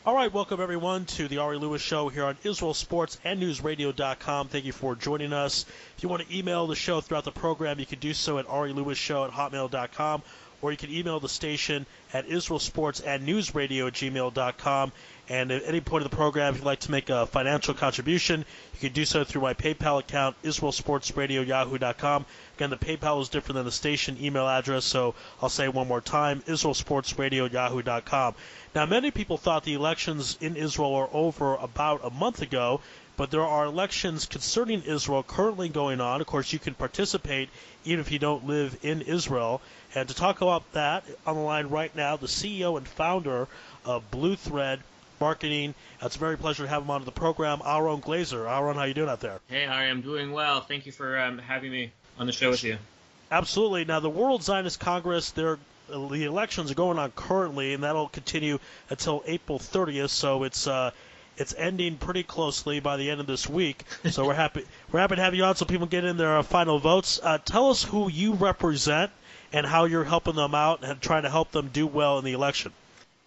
All right, welcome everyone to the Ari Lewis Show here on IsraelSportsAndNewsRadio.com. Thank you for joining us. If you want to email the show throughout the program, you can do so at arilewisShow@hotmail.com, or you can email the station at IsraelSportsAndNewsRadio@gmail.com. And at any point of the program, if you'd like to make a financial contribution, you can do so through my PayPal account, IsraelSportsRadio@yahoo.com. Again, the PayPal is different than the station email address, so I'll say it one more time, IsraelSportsRadio@yahoo.com. Now, many people thought the elections in Israel are over about a month ago, but there are elections concerning Israel currently going on. Of course, you can participate even if you don't live in Israel. And to talk about that, on the line right now, the CEO and founder of Blue Thread Marketing. It's a very pleasure to have him on the program, Ahron Glazer. Ahron, how you doing out there? Hey, Ari, I'm doing well. Thank you for having me on the show with you. Absolutely. Now, the World Zionist Congress, the elections are going on currently, and that'll continue until April 30th. So it's ending pretty closely by the end of this week. So we're happy to have you on, so people get in their final votes. Tell us who you represent and how you're helping them out and trying to help them do well in the election.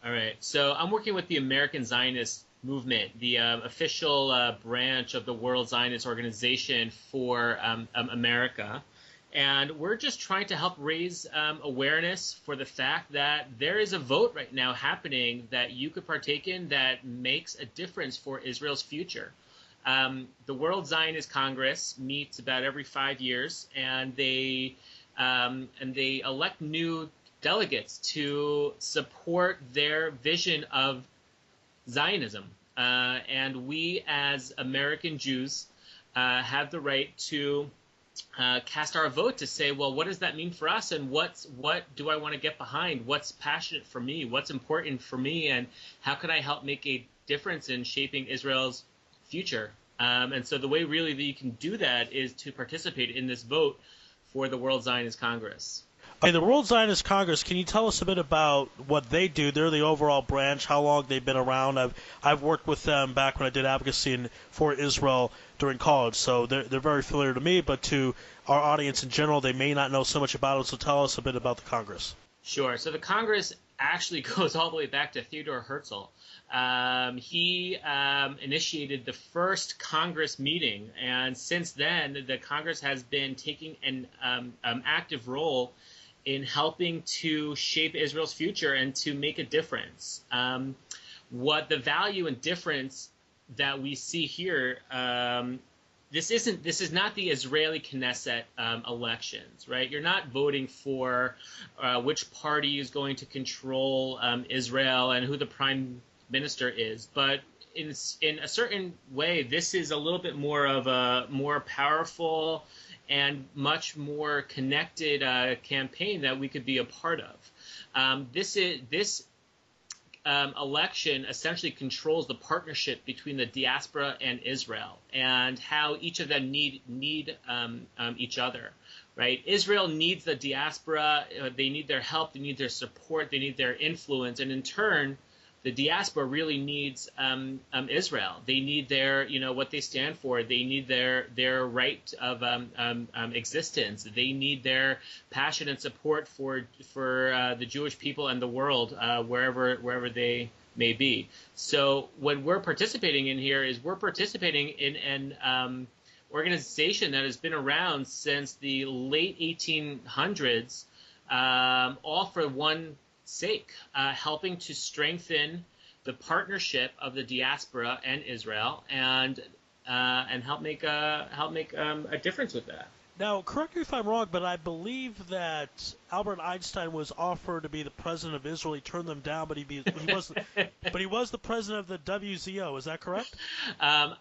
All right. So I'm working with the American Zionist Movement, the official branch of the World Zionist Organization for America. And we're just trying to help raise awareness for the fact that there is a vote right now happening that you could partake in that makes a difference for Israel's future. The World Zionist Congress meets about every 5 years, and they elect new delegates to support their vision of Zionism. And we, as American Jews, have the right to cast our vote to say, well, what does that mean for us, and what do I want to get behind? What's passionate for me? What's important for me? And how can I help make a difference in shaping Israel's future? And so the way really that you can do that is to participate in this vote for the World Zionist Congress. Okay, the World Zionist Congress, can you tell us a bit about what they do? They're the overall branch, how long they've been around. I've worked with them back when I did advocacy for Israel during college, so they're very familiar to me, but to our audience in general, they may not know so much about it, so tell us a bit about the Congress. Sure. So the Congress actually goes all the way back to Theodore Herzl. He initiated the first Congress meeting, and since then, the Congress has been taking an active role in helping to shape Israel's future and to make a difference. What the value and difference that we see here, this is not the Israeli Knesset elections, right? You're not voting for which party is going to control Israel and who the prime minister is, but in a certain way, this is a little bit more of a more powerful and much more connected campaign that we could be a part of. This election essentially controls the partnership between the diaspora and Israel, and how each of them need each other. Right? Israel needs the diaspora. They need their help. They need their support. They need their influence, and in turn, the diaspora really needs Israel. They need their, what they stand for. They need their right of existence. They need their passion and support for the Jewish people and the world, wherever they may be. So when we're participating in here, we're participating in an organization that has been around since the late 1800s, all for one sake, helping to strengthen the partnership of the diaspora and Israel, and help make a difference with that. Now, correct me if I'm wrong, but I believe that Albert Einstein was offered to be the president of Israel. He turned them down, but he was the president of the WZO. Is that correct? I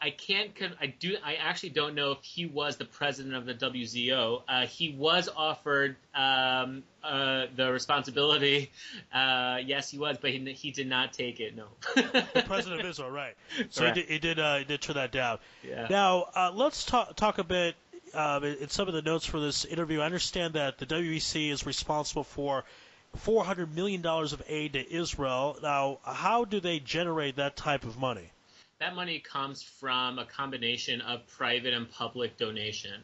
actually don't know if he was the president of the WZO. He was offered the responsibility. Yes, he was, but he did not take it. No. The president of Israel, right? So he did turn that down. Yeah. Now let's talk a bit. In some of the notes for this interview, I understand that the WEC is responsible for $400 million of aid to Israel. Now, how do they generate that type of money? That money comes from a combination of private and public donation.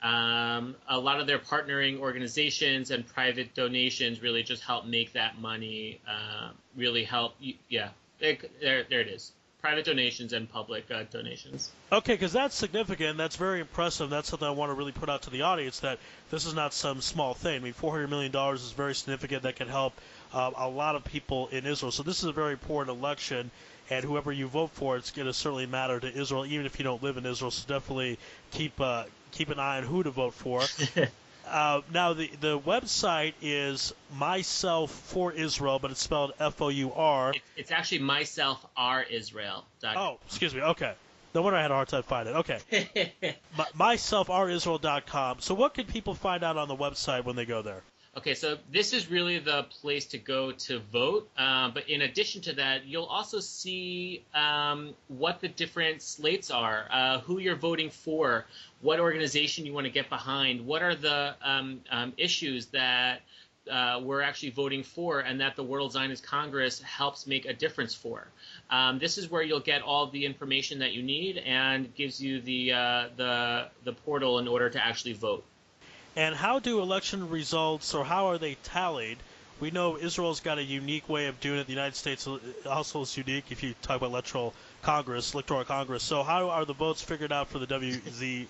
A lot of their partnering organizations and private donations really just help make that money really help. Yeah. There it is. Private donations and public donations. Okay, because that's significant. That's very impressive. That's something I want to really put out to the audience, that this is not some small thing. I mean, $400 million is very significant. That can help a lot of people in Israel. So this is a very important election, and whoever you vote for, it's going to certainly matter to Israel, even if you don't live in Israel. So definitely keep an eye on who to vote for. Now, the website is Myself for Israel, but it's spelled F-O-U-R. It's actually myselfrisrael.com. Oh, excuse me. Okay. No wonder I had a hard time finding it. Okay. Myselfrisrael.com. So what can people find out on the website when they go there? Okay, so this is really the place to go to vote. But in addition to that, you'll also see what the different slates are, who you're voting for, what organization you want to get behind, what are the issues that we're actually voting for and that the World Zionist Congress helps make a difference for. This is where you'll get all the information that you need and gives you the portal in order to actually vote. And how do election results, or how are they tallied? We know Israel's got a unique way of doing it. The United States also is unique if you talk about electoral Congress. So how are the votes figured out for the WZC?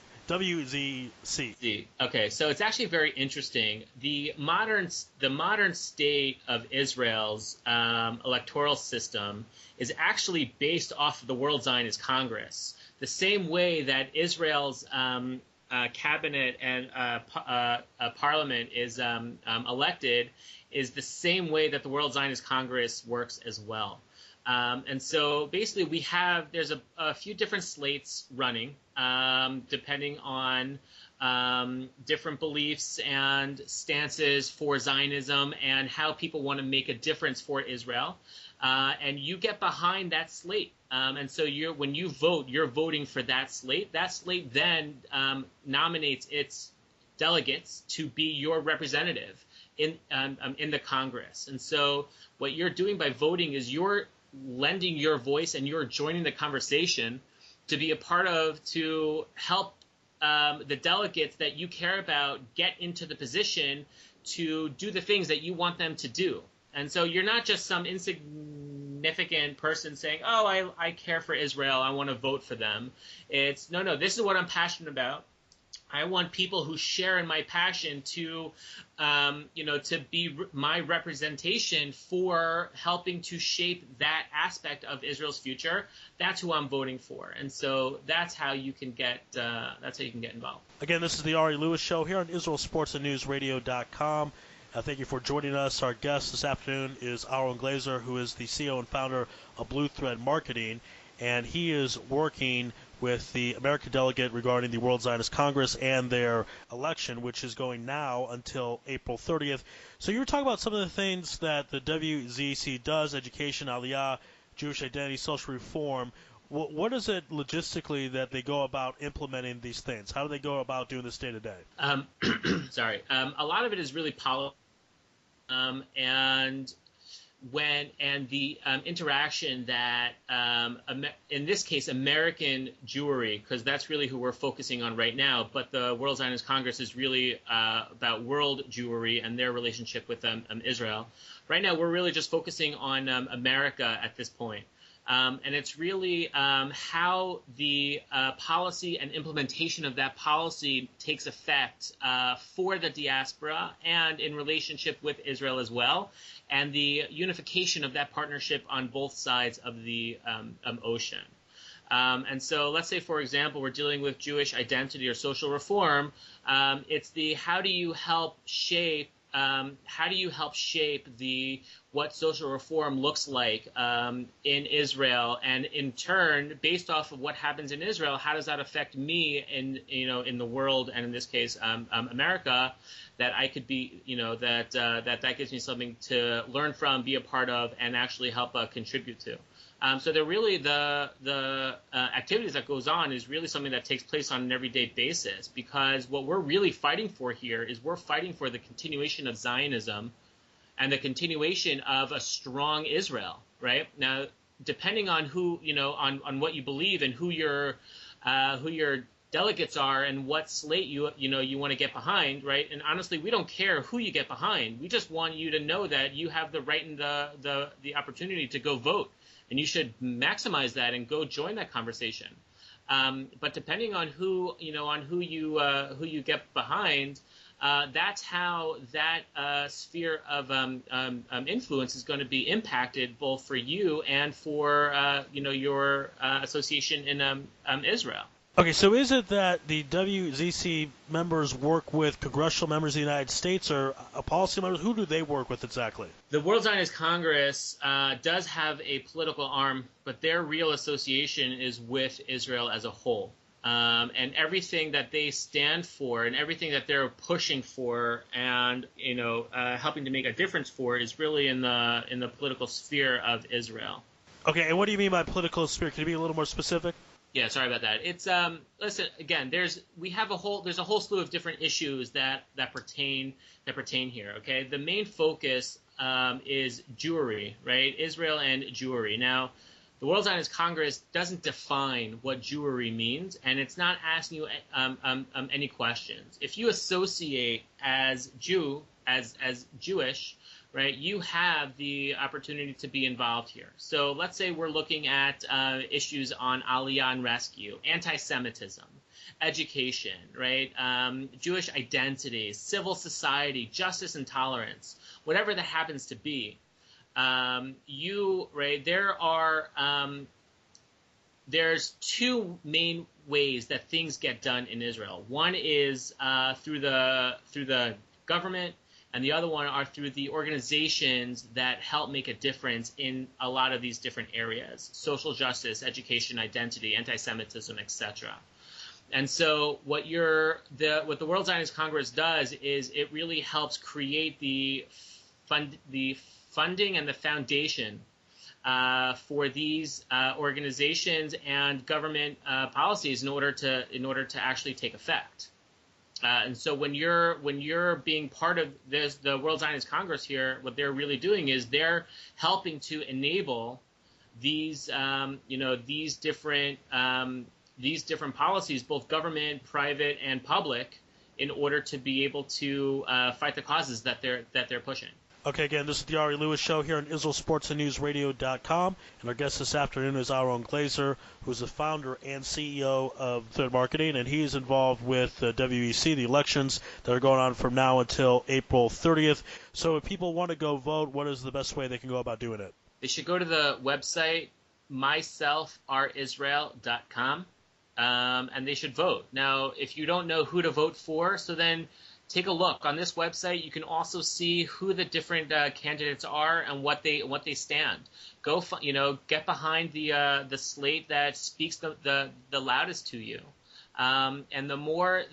Okay, so it's actually very interesting. The modern state of Israel's electoral system is actually based off of the World Zionist Congress. The same way that Israel's cabinet and parliament is elected is the same way that the World Zionist Congress works as well. And so basically there's a few different slates running depending on different beliefs and stances for Zionism and how people want to make a difference for Israel. And you get behind that slate. And so when you vote, you're voting for that slate. That slate then nominates its delegates to be your representative in the Congress. And so what you're doing by voting is you're lending your voice and you're joining the conversation to be a part of, to help the delegates that you care about get into the position to do the things that you want them to do. And so you're not just some insignificant person saying, oh, I care for Israel, I want to vote for them. It's, no, this is what I'm passionate about. I want people who share in my passion to, to be my representation for helping to shape that aspect of Israel's future. That's who I'm voting for, and so that's how you can get involved. Again, this is the Ari Lewis Show here on IsraelSportsAndNewsRadio.com. Thank you for joining us. Our guest this afternoon is Ahron Glazer, who is the CEO and founder of Blue Thread Marketing, and he is working with the American delegate regarding the World Zionist Congress and their election, which is going now until April 30th. So you were talking about some of the things that the WZC does: education, aliyah, Jewish identity, social reform. What is it logistically that they go about implementing these things? How do they go about doing this day to day? Sorry. A lot of it is really policy, and the interaction that, in this case, American Jewry, because that's really who we're focusing on right now, but the World Zionist Congress is really about world Jewry and their relationship with Israel. Right now, we're really just focusing on America at this point. And it's really how the policy and implementation of that policy takes effect for the diaspora and in relationship with Israel as well, and the unification of that partnership on both sides of the ocean. And so let's say, for example, we're dealing with Jewish identity or social reform. It's the how do you help shape what social reform looks like in Israel, and in turn, based off of what happens in Israel, how does that affect me in the world, and in this case, America, that I could be, that gives me something to learn from, be a part of, and actually help contribute to. So they're really the activities that goes on is really something that takes place on an everyday basis, because what we're really fighting for here is we're fighting for the continuation of Zionism and the continuation of a strong Israel, right? Now, depending on who, on what you believe and who your delegates are and what slate you want to get behind, right? And honestly, we don't care who you get behind. We just want you to know that you have the right and the opportunity to go vote, and you should maximize that and go join that conversation. But depending on who you get behind, that's how that sphere of influence is going to be impacted, both for you and for your association in Israel. Okay, so is it that the WZC members work with congressional members of the United States or policy members? Who do they work with exactly? The World Zionist Congress does have a political arm, but their real association is with Israel as a whole. And everything that they stand for and everything that they're pushing for and helping to make a difference for is really in the political sphere of Israel. Okay, and what do you mean by political sphere? Can you be a little more specific? Yeah, sorry about that. It's listen again. There's a whole slew of different issues that pertain here. Okay, the main focus is Jewry, right? Israel and Jewry. Now, the World Zionist Congress doesn't define what Jewry means, and it's not asking you any questions. If you associate as Jewish, right, you have the opportunity to be involved here. So let's say we're looking at issues on Aliyah and rescue, anti-Semitism, education, right, Jewish identity, civil society, justice and tolerance, whatever that happens to be. There's two main ways that things get done in Israel. One is through the government, and the other one are through the organizations that help make a difference in a lot of these different areas: social justice, education, identity, anti-Semitism, etc. And so what the World Zionist Congress does is it really helps create the funding and the foundation for these organizations and government policies in order to actually take effect. And so when you're being part of the World Zionist Congress here, what they're really doing is they're helping to enable these different policies, both government, private, and public, in order to be able to fight the causes that they're pushing. Okay, again, this is the Ari Lewis Show here on IsraelSportsAndNewsRadio.com, and our guest this afternoon is Ahron Glazer, who's the founder and CEO of Thread Marketing, and he's involved with WEC, the elections that are going on from now until April 30th. So if people want to go vote, what is the best way they can go about doing it? They should go to the website myselfrisrael.com, and they should vote. Now, if you don't know who to vote for, so then take a look on this website. You can also see who the different candidates are and what they stand. Go, get behind the slate that speaks the loudest to you. And the more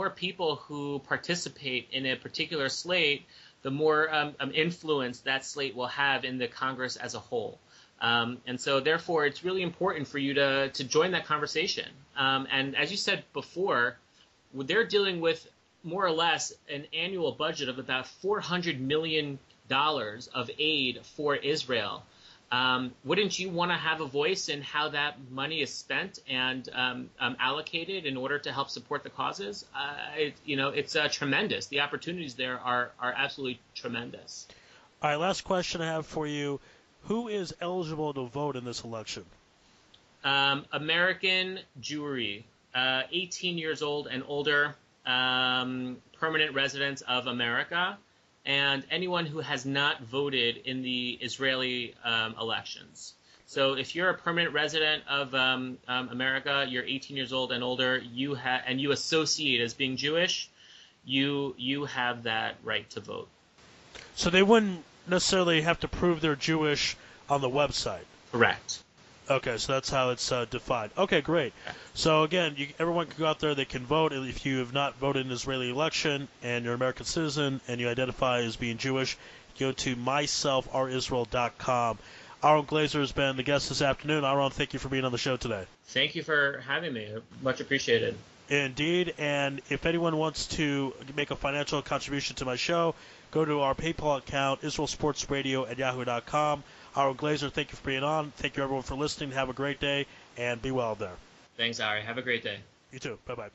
people who participate in a particular slate, the more influence that slate will have in the Congress as a whole. And so, therefore, it's really important for you to join that conversation. And as you said before, they're dealing with more or less an annual budget of about $400 million of aid for Israel. Wouldn't you want to have a voice in how that money is spent and allocated in order to help support the causes? It's tremendous. The opportunities there are absolutely tremendous. All right, last question I have for you. Who is eligible to vote in this election? American Jewry, 18 years old and older, permanent residents of America, and anyone who has not voted in the Israeli elections. So if you're a permanent resident of America, you're 18 years old and older, and you associate as being Jewish, you have that right to vote. So they wouldn't necessarily have to prove they're Jewish on the website? Correct. Okay, so that's how it's defined. Okay, great. So again, everyone can go out there, they can vote. If you have not voted in an Israeli election and you're an American citizen and you identify as being Jewish, go to myselfrisrael.com. Ahron Glazer has been the guest this afternoon. Ahron, thank you for being on the show today. Thank you for having me. Much appreciated. Indeed, and if anyone wants to make a financial contribution to my show, go to our PayPal account, IsraelSportsRadio@yahoo.com. Ahron Glazer, thank you for being on. Thank you, everyone, for listening. Have a great day, and be well there. Thanks, Ari. Have a great day. You too. Bye-bye.